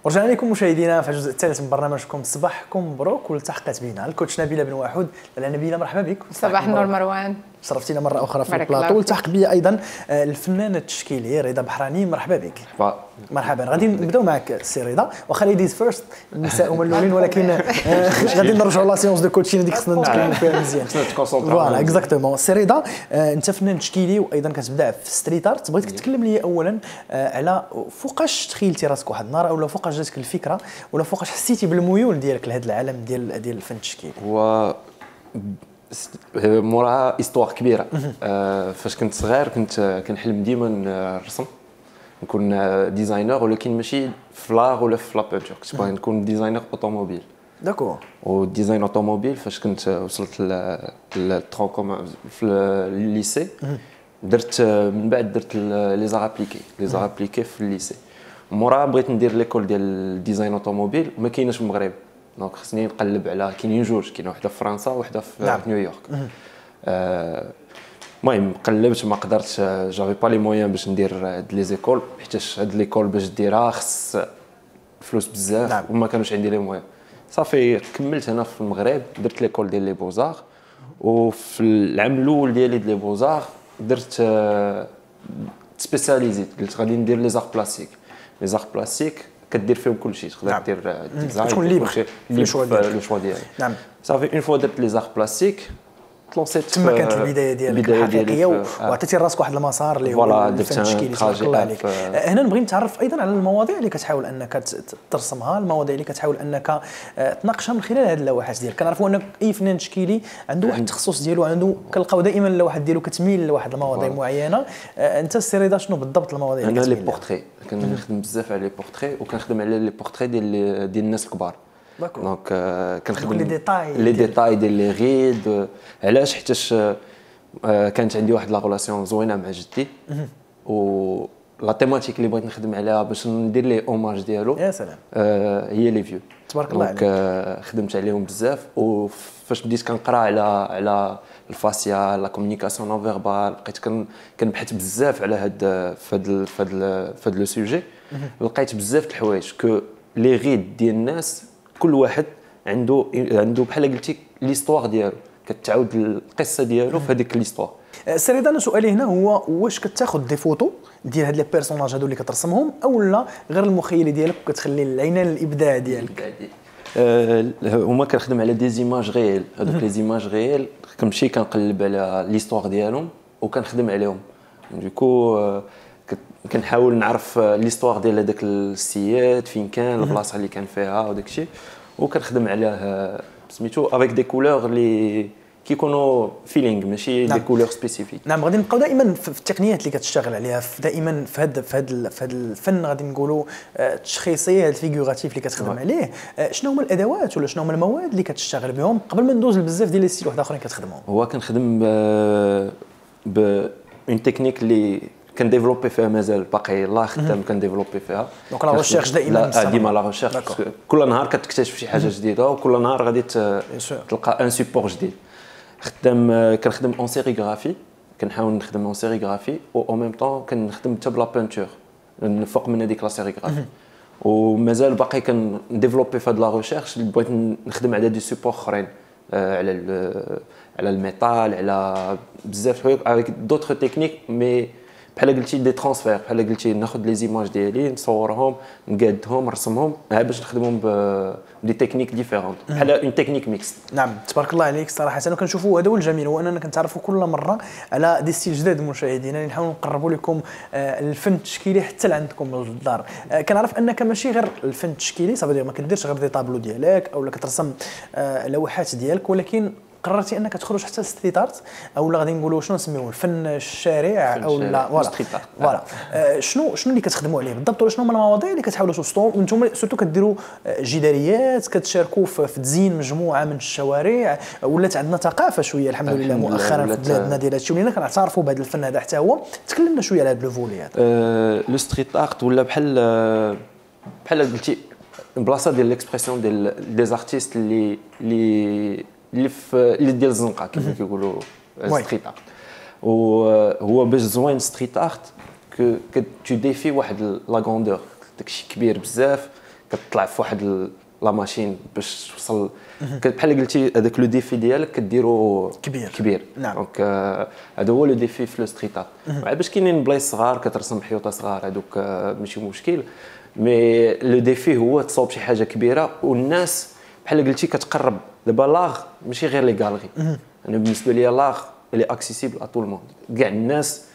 ورجعنا لكم مشاهدينا في الجزء الثالث من برنامجكم صباحكم مبروك والتحقت بينا الكوتش نبيله بن وحود. نبيله مرحبا بك. صباح النور مروان، شرفتينا مره اخرى في البلاطو. والتحق بي ايضا الفنان التشكيلي رضا بحراني. مرحبا بك. مرحبا. غادي نبداو معك السي رضا، واخا ليديز فيرست النساء هما الاولين، ولكن غادي نرجعوا لا سيونس دو كوتشين هذيك خصنا نتكلموا فيها مزيان. خصنا نتكونسونطرو. فوالا اكزاكتومون. السي رضا انت فنان تشكيلي وايضا كتبدع في ستريت ارت. بغيتك تكلم لي اولا على فوقاش تخيلتي راسك واحد النهار، اولا فوقاش جاتك الفكره، ولا فوقاش حسيتي بالميول ديالك لهذا العالم ديال الفن التشكيلي؟ هو موراها استوار كبيره. فاش كنت صغير كنت كنحلم ديما نرسم، نكون ديزاينر، ولكن ماشي في لاغ ولا في لا بينتور. كنت باغي نكون ديزاينر اوتوموبيل. داكور. وديزاين اوتوموبيل فاش كنت وصلت للترون في الليسي درت، من بعد درت لي زار ابليكي في الليسي. موراها بغيت ندير ليكول ديال الديزاين اوتوموبيل، ما كايناش في المغرب، دونك خصني نقلب على كاينين جوج، كاينه وحده في فرنسا وحده في نيويورك. المهم قلبت ما قدرتش، جافي با لي مويان باش ندير هاد لي زيكول، حيتاش هاد ليكول باش ديرها خص فلوس بزاف وما كانوش عندي لي مويان. صافي كملت هنا في المغرب، درت ليكول ديال لي بوزار، وفي العام الاول ديالي ديال لي بوزار درت سبيسياليزيت، قلت غادي ندير لي زار بلاستيك. لي زار بلاستيك كدير فيهم كلشي، تقدر دير ديزاين، تكون ليبر في لو شوا ديالك. نعم. صافي اون فوا درت لي زار بلاستيك تلونسيت، تما كانت البدايه ديالك الحقيقيه، وعطيتي راسك واحد المسار اللي هو الفن التشكيلي. تبارك الله عليك. هنا نبغي نتعرف ايضا على المواضيع اللي كتحاول انك ترسمها، المواضيع اللي كتحاول انك تناقشها من خلال هذه اللوحات ديالك. كنعرفوا ان اي فنان تشكيلي عنده واحد التخصص ديالو، عنده كنلقاو دائما اللوحات ديالو كتميل لواحد المواضيع معينه. انت السي رضا شنو بالضبط المواضيع اللي كتميل؟ انا لي بورتري، كنخدم بزاف على لي بورتري، وكنخدم على لي بورتري ديال الناس الكبار. دونك كنخدم لي ديتاي ديال لي غيد. علاش؟ حيتاش كانت عندي واحد لا ريلاسيون زوينه مع جدي، و لا تيماتيك اللي بغيت نخدم عليها باش ندير ليه اوماج ديالو، يا سلام، هي لي فيو. تبارك الله عليك. خدمت عليهم بزاف، وفاش بديت كنقرا على الفاسيا، لا كومونيكاسيون نون فيربال، بقيت كنبحث بزاف على هاد لو سوجي. لقيت بزاف د الحوايج كو لي غيد ديال الناس كل واحد عنده بحال قلتي ليستوار ديالو، كتعاود القصه ديالو في هذيك ليستوار. سي رضا، انا سؤالي هنا هو واش كتاخذ دي فوتو ديال هاد لي بيرسوناج هادو اللي كترسمهم، اولا غير المخيله ديالك وكتخلي العنان الابداع ديالك؟ هما كنخدم على دي زيماج ريال. هذوك لي زيماج ريال كنمشي كنقلب على ليستوار ديالهم وكنخدم عليهم. دوكو كنحاول نعرف ليستوار ديال هذاك السياد، فين كان البلاصه اللي كان فيها وداك الشيء، وكنخدم عليه سميتو افيك دي كولور اللي كيكونوا فيلينغ، ماشي دي كولور سبيسيفيك. نعم. غادي نبقاو دائما في التقنيات اللي كتشتغل عليها، دائما في هذا الفن غادي نقولوا التشخيصي، هذا الفيغوراتيف اللي كتخدم عليه. شنو هما الادوات ولا شنو هما المواد اللي كتشتغل بهم قبل ما ندوز لبزاف ديال لي ستيل واحد اخرين كتخدمهم؟ هو كنخدم ب اون تكنيك اللي كنديفلوبي فيها، مازال باقي لا خدام كنديفلوبي فيها. دونك لا ريشيرش دائما ديما لا ريشيرش، كل نهار كتكتشف شي حاجه جديده، وكل نهار غادي تلقى ان سيبور جديد. كنخدم اون سيريغرافي، كنحاول نخدم اون سيريغرافي، و او ميم طون كنخدم حتى بلا بينتور نفوق من هذيك لا سيريغرافي. ومازال باقي كنديفلوبي في هاد لا ريشيرش اللي بغيت نخدم على دي سيبور اخرين، على الميتال، على بزاف الحوايج افيك دوطخ تكنيك. مي بحال قلتي دي ترانسفير، بحال قلتي ناخذ لي زيماج ديالي نصورهم نقادهم نرسمهم باش نخدمهم بدي تكنيك ديفيرونت، بحال اون تكنيك ميكس. نعم. تبارك الله عليك صراحه. انا كنشوفوا هذا هو الجميل، هو اننا كنتعرفوا كل مره على دي ستيل جداد مشاهدينا، اللي نحاولوا نقربوا لكم الفن التشكيلي حتى لعندكم للدار. كنعرف انك ماشي غير الفن التشكيلي، صافي ما كديرش غير دي طابلو ديالك اولا كترسم لوحات ديالك، ولكن قررتي انك تخرج حتى ستريت ارت، اولا غادي نقولوا شنو نسميوه الفن الشارع، اولا فوالا شنو اللي كتخدموا عليه بالضبط، ولا شنو هما المواضيع اللي كتحاولوا توسطوا؟ وانتم سورتو كديروا جداريات، كتشاركوا في تزيين مجموعه من الشوارع، ولات عندنا ثقافه شويه الحمد لله مؤخرا في بلادنا ديال هادشي، ولينا كنعترفوا بهذا الفن هذا حتى هو. تكلمنا شويه على هذا لو فولي هذا. لو ستريت ارت ولا بحال قلتي بلاصه ديال ليكسبرسيون ديال لي ارتيست اللي ديال الزنقه كما كيقولوا ستريت ارت. وهو باش زوين ستريت ارت تو ديفي واحد لا غوندور، داكشي كبير بزاف، كتطلع في واحد لا ماشين باش توصل بحال قلتي هذاك لو ديفي ديالك كديرو كبير. نعم. دونك هذا هو لو ديفي في لو ستريت ارت. باش كاينين بلايص صغار كترسم حيوطه صغار هذوك ماشي مشكل، مي لو ديفي هو تصاوب شي حاجه كبيره والناس بحال قلتي كتقرب. دابا لاغ ماشي غير لي غالري، انا بالنسبه لي لاغ اللي اكسيسيبل ا طول الموند، كاع الناس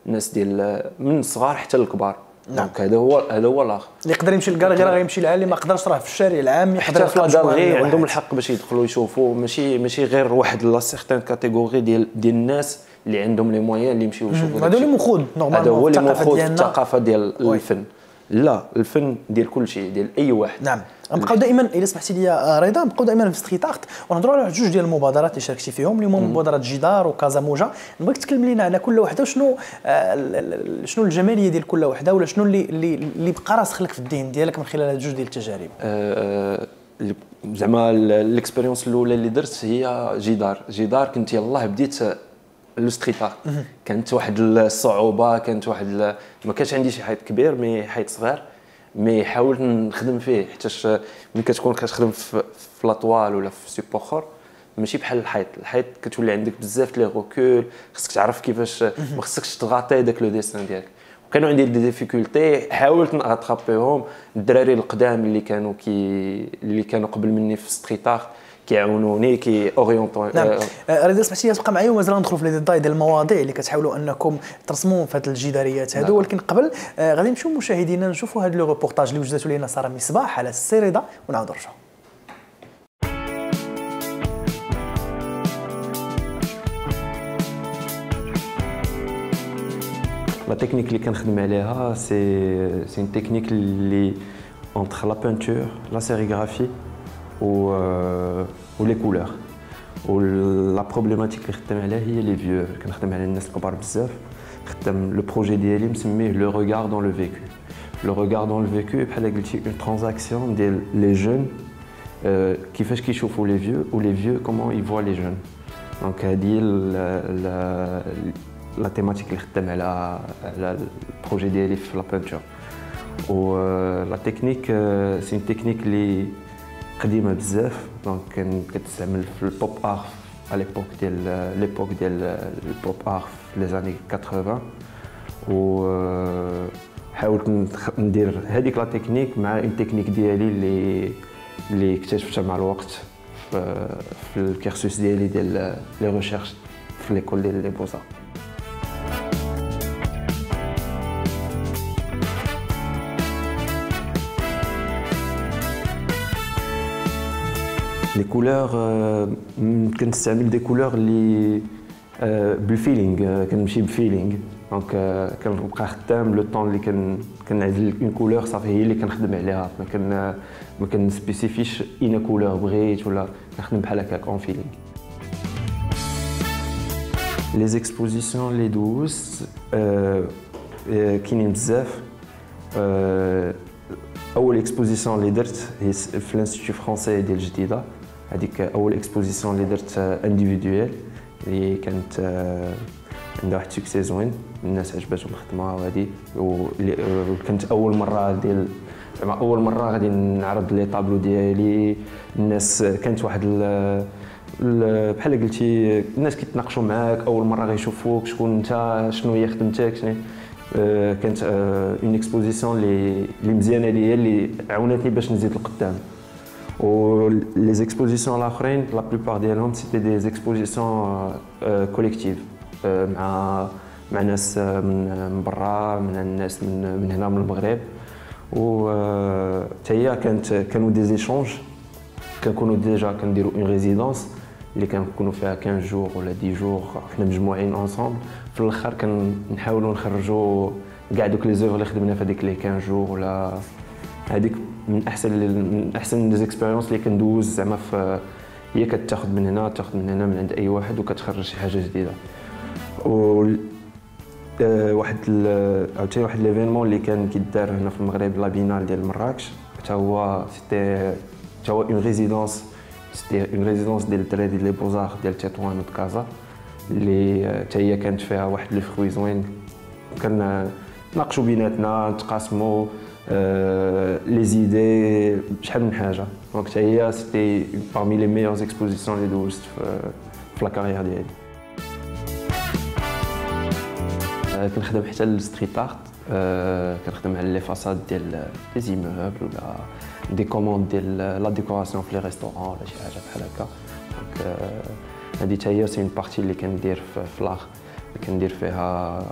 الناس ديال من الصغار حتى الكبار. دونك هذا هو لاغ اللي يقدر يمشي للكاليري غير غيمشي للعالي، ما يقدرش راه في الشارع العام يقدر في الكاليري عندهم الحق باش يدخلوا يشوفوا. ماشي غير واحد لا سيغتان كاتيجوري ديال الناس اللي عندهم لي مويان اللي يمشيو يشوفوا. هذا اللي مخود نورمالمون، هذا هو اللي مخود الثقافه ديال الفن. لا الفن ديال كل شيء ديال اي واحد. نعم. غنبقاو دائما الا سمحتي لي رضا، نبقاو دائما في ستريت ارت ونهضروا على جوج ديال المبادرات اللي شاركتي فيهم، اللي هما مبادره جدار وكازا موجه. نبغيك تكلم لينا على كل وحده وشنو شنو الجماليه ديال كل وحده، ولا شنو اللي بقى راسخ لك في الذهن ديالك من خلال هاد جوج ديال التجارب. زعما الاكسبيريونس الاولى اللي درت هي جدار كنت يلاه بديت لو ستريت ارت. كانت واحد الصعوبه، كانت واحد ما كانش عندي شي حيط كبير مي حيط صغير، مي حاولت نخدم فيه حيتاش ملي كتكون كتخدم في لاطوال ولا في سيبور اخر ماشي بحال الحيط كتولي عندك بزاف لي روكول، خصك تعرف كيفاش ما خصكش تغطي داك لو ديسان ديالك. وكانوا عندي دي ديفيكولتي حاولت نغطابيهم. الدراري القدام اللي كانوا قبل مني في ستريت ارت كيعاونوني كي اورينتون. نعم. رضا سمحتي تبقى معايا ومازال ندخلوا في لي ديتاي ديال المواضيع اللي كتحاولوا انكم ترسموا في هذه الجداريات هادو. نعم. ولكن قبل غادي نمشيو مشاهدينا نشوفوا هذا لو ريبورتاج اللي وجدته لنا ساره مصباح على السي رضا ونعاودوا نرجعوا. لا تكنيك اللي كنخدم عليها سي ان تكنيك اللي entre la peinture, la sérigraphie ou les couleurs. La problématique اللي خدام عليها هي لي فيو. كنخدم على الناس الكبار بزاف. خدام لو بروجي ديالي مسميه لو ريغار دون لو فيكو. لو ريغار دون لو فيكو بحال قلتي اون ترانزاكسيون ديال لي جون كيفاش كيشوفوا لي فيو و لي فيو كومون يفوا لي جون. دونك هذه لا تيماتيك اللي خدام على البروجي ديالي في لا بينتور. و لا تكنيك سي اون تكنيك اللي قديمه بزاف. دونك كتستعمل في البوب ار على ليبوك ديال البوب ار في لي زاني 80. و حاولت ندير هذيك لا تكنيك مع اون تكنيك ديالي اللي اكتشفتها مع الوقت في الكيرسوس ديالي ديال لي ريشيرش في ليكول ديال لي بوزار. لي كولور كنستعمل دي كولور اللي بالفيلينغ، كنمشي بفيلينغ. دونك كنبقى خدام لو طون اللي كنعزل اون كولور صافي هي اللي كنخدم عليها. ما كنسبيسيفيش اين كولور بغيت ولا كنخدم بحال هكاك اون فيلينغ. لي زيكسبوزيسيون اللي دوزت كاينين بزاف. اول اكسبوزيسيون اللي درت هي في الانستيتو فرونسي ديال جديده. هذيك اول اكسبوزيسيون اللي درت انديفيدويل اللي كانت عندها واحد سوكسي زوين، الناس عجباتهم الخدمه وهذه. وكانت اول مره غادي نعرض لي طابلو ديالي. الناس كانت واحد بحال قلتي الناس كيتناقشوا معاك اول مره غيشوفوك شكون انت، شنو هي خدمتك، شنو كانت اون اكسبوزيسيون اللي مزيانه ليا اللي عاونتني باش نزيد لقدام. و لي زيكسبوزيسيون الاخرين لا بلوبار ديالهم سيتي دي زيكسبوزيسيون كوليكتيف مع ناس من برا، من الناس من هنا من المغرب. و حتى هي كانوا دي زيشونج. كنكونوا ديجا كنديروا اون ريزيدونس اللي كنكونوا فيها 15 جور ولا 10 جور حنا مجموعين اونصومبل. في الاخر كنحاولوا نخرجوا كاع دوك لي زوفر اللي خدمنا في هذيك لي 15 جور. ولا هذيك من احسن لي زيكسبيريونس اللي كندوز زعما هي كتاخذ من هنا تاخذ من هنا من عند اي واحد وكتخرج شي حاجه جديده. و عاوتاني واحد ليفينمون اللي كان كيدار هنا في المغرب لابينال ديال مراكش، حتى هو اون ريزيدونس. سيتي اون ريزيدونس ديال الدراري ديال لي بوزار ديال تطوان و كازا اللي حتى هي كانت فيها واحد لي فروي زوين. كنناقشوا بيناتنا، نتقاسموا لي زيدي شحال من حاجه. دونك حتى هي سيتي بارمي لي ميور اكسبوزيسيون اللي دوزت في لا كارير ديالي. كنخدم حتى الستريت ارت، كنخدم على لي فاساد ديال لي زيموبل ولا دي كوموند ديال لا ديكوراسيون في لي ريستورون ولا شي حاجه بحال هكا. دونك هادي حتى هي سي اون بارتي اللي كندير في لاغ، كندير فيها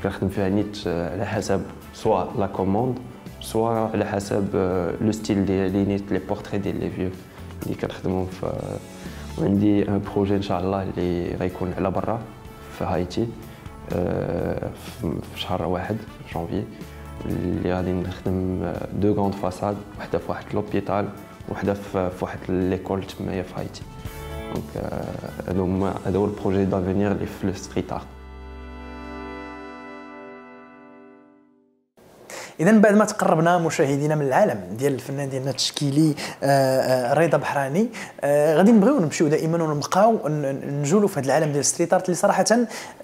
كنخدم فيها نيت على حسب سوا لا كوموند سوا على حسب لو ستيل ديالي، نيت لي بورتري ديال لي فيو اللي كنخدمهم في. وعندي ان بروجي ان شاء الله اللي غيكون على برا في هايتي في شهر 1 جانفي، اللي غادي نخدم دو غروند فاساد، وحده في واحد لوبيتال وحده في واحد ليكول تمايا في هايتي. دونك هذا هو البروجي دافينير اللي في الستريت ارت. اذا بعد ما تقربنا مشاهدينا من العالم ديال الفنان ديالنا التشكيلي رضا بحراني، غادي نبغيو نمشيو دائما ونبقاو نجولوا في هذا العالم ديال الستريت ارت اللي صراحه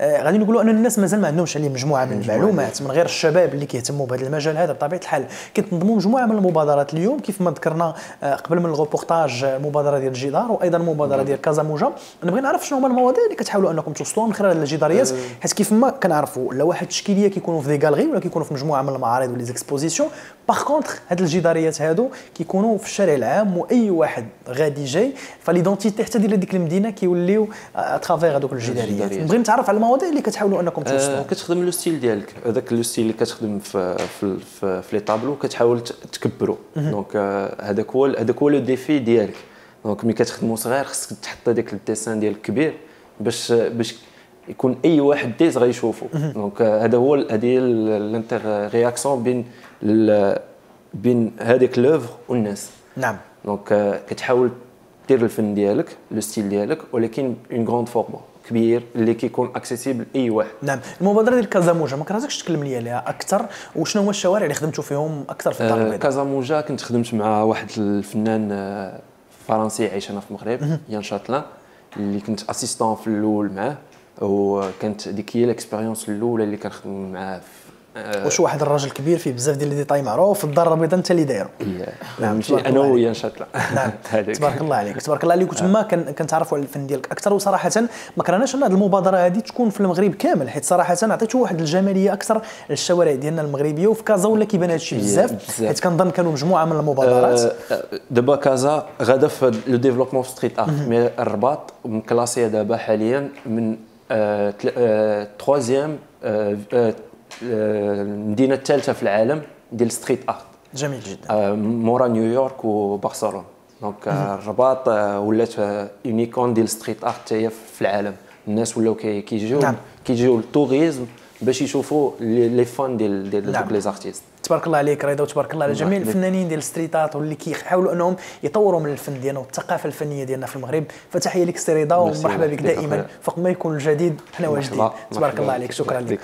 غادي نقولوا ان الناس مازال ما عندهمش عليه مجموعه من المعلومات، من غير الشباب اللي كيهتموا بهذا المجال هذا. بطبيعه الحال كيتنظموا مجموعه من المبادرات اليوم كيف ما ذكرنا قبل من الغوبورتاج، مبادره ديال الجدار وايضا مبادره ديال كازاموجا. نبغي نعرف شنو هما المواضيع اللي كتحاولوا انكم توصلوها من خلال الجداريات، حيت كيف ما كنعرفوا لا واحد التشكيليه كيكونوا في دي غالغي ولا كيكونوا في مجموعه من المعارض زيكسبوزيسيون. باغ كونطخ هاد الجداريات هادو كيكونوا في الشارع العام، واي واحد غادي جاي فليدونتيتي حتى ديال ديك المدينه كيوليو اترافير هذوك الجداريات. نبغي نتعرف على المواضيع اللي كتحاولوا انكم توصلوا. كتخدم لو ستيل ديالك، هذاك لو ستيل اللي كتخدم في لي طابلو كتحاول تكبروا. دونك هذاك هو لو ديفي ديالك. دونك ملي كتخدموا صغير خصك تحط هذاك الديسان ديالك كبير باش يكون اي واحد ديز غيشوفو. دونك هذا هو هذه الانتر رياكسيون بين هذيك لوفر والناس. نعم. دونك كتحاول دير الفن ديالك لو ستيل ديالك، ولكن اون غروند فورما كبير اللي كيكون اكسيسيبل اي واحد. نعم. المبادره ديال كازاموجا ما كرهتكش تكلم لي عليها اكثر، وشنو هو الشوارع اللي خدمتوا فيهم اكثر في الدار البيضاء؟ كازاموجا كنت خدمت مع واحد الفنان فرنسي عايش هنا في المغرب، يان شاتلان، اللي كنت اسيستون في الاول معاه، وكانت ديك هي الاكسبيريونس الاولى اللي كنخدم معاه. واش واحد الراجل كبير فيه بزاف ديال لي ديتاي معروف في الدار البيضاء انت اللي دايرو. نعم انا ويا ان شاء الله. نعم تبارك الله عليك، تبارك الله عليك. وتما كنتعرفوا على الفن ديالك اكثر، وصراحه ما كرهناش ان هذه المبادره هذه تكون في المغرب كامل، حيت صراحه عطيتوا واحد الجماليه اكثر للشوارع ديالنا المغربيه. وفي كازا ولا كيبان هذا الشيء بزاف، حيت كنظن كانوا مجموعه من المبادرات. دابا كازا غادا في لو ديفلوبمون في ستريت ارت، مي الرباط مكلاسيه دابا حاليا من تروازيام المدينه الثالثه في العالم ديال ستريت ارت. جميل جدا. مورا نيويورك وبرشلونه. دونك الرباط ولات اونيكون ديال ستريت ارت هي في العالم. الناس ولاو كيجيو للتوريزم باش يشوفوا لي فان ديال دوك لي زارتيست. تبارك الله عليك رضا، وتبارك الله على جميع الفنانين ديال الستريتات واللي كيحاولوا انهم يطوروا من الفن ديالنا والثقافه الفنيه ديالنا في المغرب. فتحيه لك سي رضا، ومرحبا بك دائما فوق ما يكون الجديد حنا واجدين. تبارك الله عليك، شكرا لك.